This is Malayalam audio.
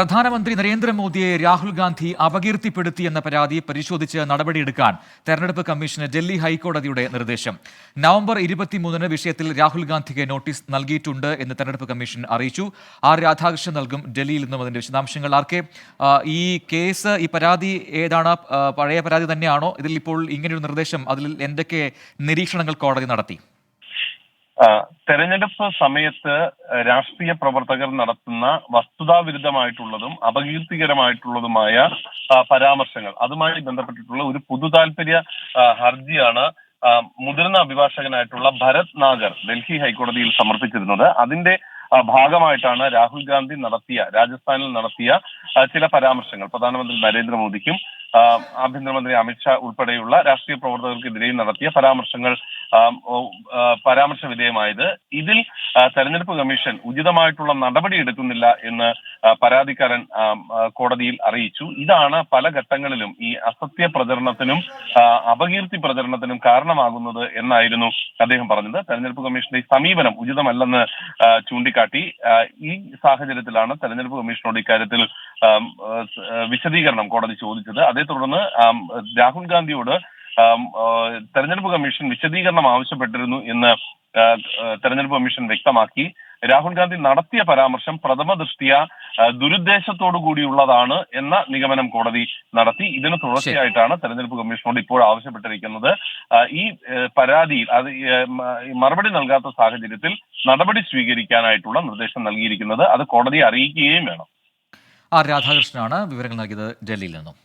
പ്രധാനമന്ത്രി നരേന്ദ്രമോദിയെ രാഹുൽ ഗാന്ധി അപകീർത്തിപ്പെടുത്തിയെന്ന പരാതി പരിശോധിച്ച് നടപടിയെടുക്കാൻ തെരഞ്ഞെടുപ്പ് കമ്മീഷന് ഡൽഹി ഹൈക്കോടതിയുടെ നിർദ്ദേശം. നവംബർ 23-ന് വിഷയത്തിൽ രാഹുൽ ഗാന്ധിക്ക് നോട്ടീസ് നൽകിയിട്ടുണ്ട് എന്ന് തെരഞ്ഞെടുപ്പ് കമ്മീഷൻ അറിയിച്ചു. ആർ രാധാകൃഷ്ണൻ നൽകും ഡൽഹിയിൽ നിന്നും അതിന്റെ വിശദാംശങ്ങൾ. ആർക്കെ, ഈ കേസ്, ഈ പരാതി ഏതാണ്? പഴയ പരാതി തന്നെയാണോ? ഇതിൽ ഇപ്പോൾ ഇങ്ങനെയൊരു നിർദ്ദേശം, അതിൽ എന്തൊക്കെ നിരീക്ഷണങ്ങൾ കോടതി നടത്തി? തെരഞ്ഞെടുപ്പ് സമയത്ത് രാഷ്ട്രീയ പ്രവർത്തകർ നടത്തുന്ന വസ്തുതാവിരുദ്ധമായിട്ടുള്ളതും അപകീർത്തികരമായിട്ടുള്ളതുമായ പരാമർശങ്ങൾ, അതുമായി ബന്ധപ്പെട്ടിട്ടുള്ള ഒരു പൊതുതാൽപര്യ ഹർജിയാണ് മുതിർന്ന അഭിഭാഷകനായിട്ടുള്ള ഭരത് നാഗർ ഡൽഹി ഹൈക്കോടതിയിൽ സമർപ്പിച്ചിരുന്നത്. അതിന്റെ ഭാഗമായിട്ടാണ് രാഹുൽ ഗാന്ധി രാജസ്ഥാനിൽ നടത്തിയ ചില പരാമർശങ്ങൾ പ്രധാനമന്ത്രി നരേന്ദ്രമോദിക്കും ആഭ്യന്തരമന്ത്രി അമിത്ഷാ ഉൾപ്പെടെയുള്ള രാഷ്ട്രീയ പ്രവർത്തകർക്കെതിരെയും നടത്തിയ പരാമർശ വിധേയമായത്. ഇതിൽ തെരഞ്ഞെടുപ്പ് കമ്മീഷൻ ഉചിതമായിട്ടുള്ള നടപടി എടുക്കുന്നില്ല എന്ന് പരാതിക്കാരൻ കോടതിയിൽ അറിയിച്ചു. ഇതാണ് പല ഘട്ടങ്ങളിലും ഈ അസത്യ പ്രചരണത്തിനും അപകീർത്തി പ്രചരണത്തിനും കാരണമാകുന്നത് എന്നായിരുന്നു അദ്ദേഹം പറഞ്ഞത്. തെരഞ്ഞെടുപ്പ് കമ്മീഷന്റെ ഈ സമീപനം ഉചിതമല്ലെന്ന് ചൂണ്ടിക്കാട്ടി ഈ സാഹചര്യത്തിലാണ് തെരഞ്ഞെടുപ്പ് കമ്മീഷനോട് ഇക്കാര്യത്തിൽ വിശദീകരണം കോടതി ചോദിച്ചത്. അതേ തുടർന്ന് രാഹുൽ ഗാന്ധിയോട് തെരഞ്ഞെടുപ്പ് കമ്മീഷൻ വിശദീകരണം ആവശ്യപ്പെട്ടിരുന്നു എന്ന് തെരഞ്ഞെടുപ്പ് കമ്മീഷൻ വ്യക്തമാക്കി. രാഹുൽ ഗാന്ധി നടത്തിയ പരാമർശം പ്രഥമ ദൃഷ്ട്യാ ദുരുദ്ദേശത്തോടു കൂടിയുള്ളതാണ് എന്ന നിഗമനം കോടതി നടത്തി. ഇതിന് തുടർച്ചയായിട്ടാണ് തെരഞ്ഞെടുപ്പ് കമ്മീഷനോട് ഇപ്പോൾ ആവശ്യപ്പെട്ടിരിക്കുന്നത് ഈ പരാതിയിൽ മറുപടി നൽകാത്ത സാഹചര്യത്തിൽ നടപടി സ്വീകരിക്കാനായിട്ടുള്ള നിർദ്ദേശം നൽകിയിരിക്കുന്നത്. അത് കോടതിയെ അറിയിക്കുകയും വേണം. ആർ രാധാകൃഷ്ണനാണ് വിവരങ്ങൾ നൽകിയത് ഡൽഹിയിൽ നിന്നും.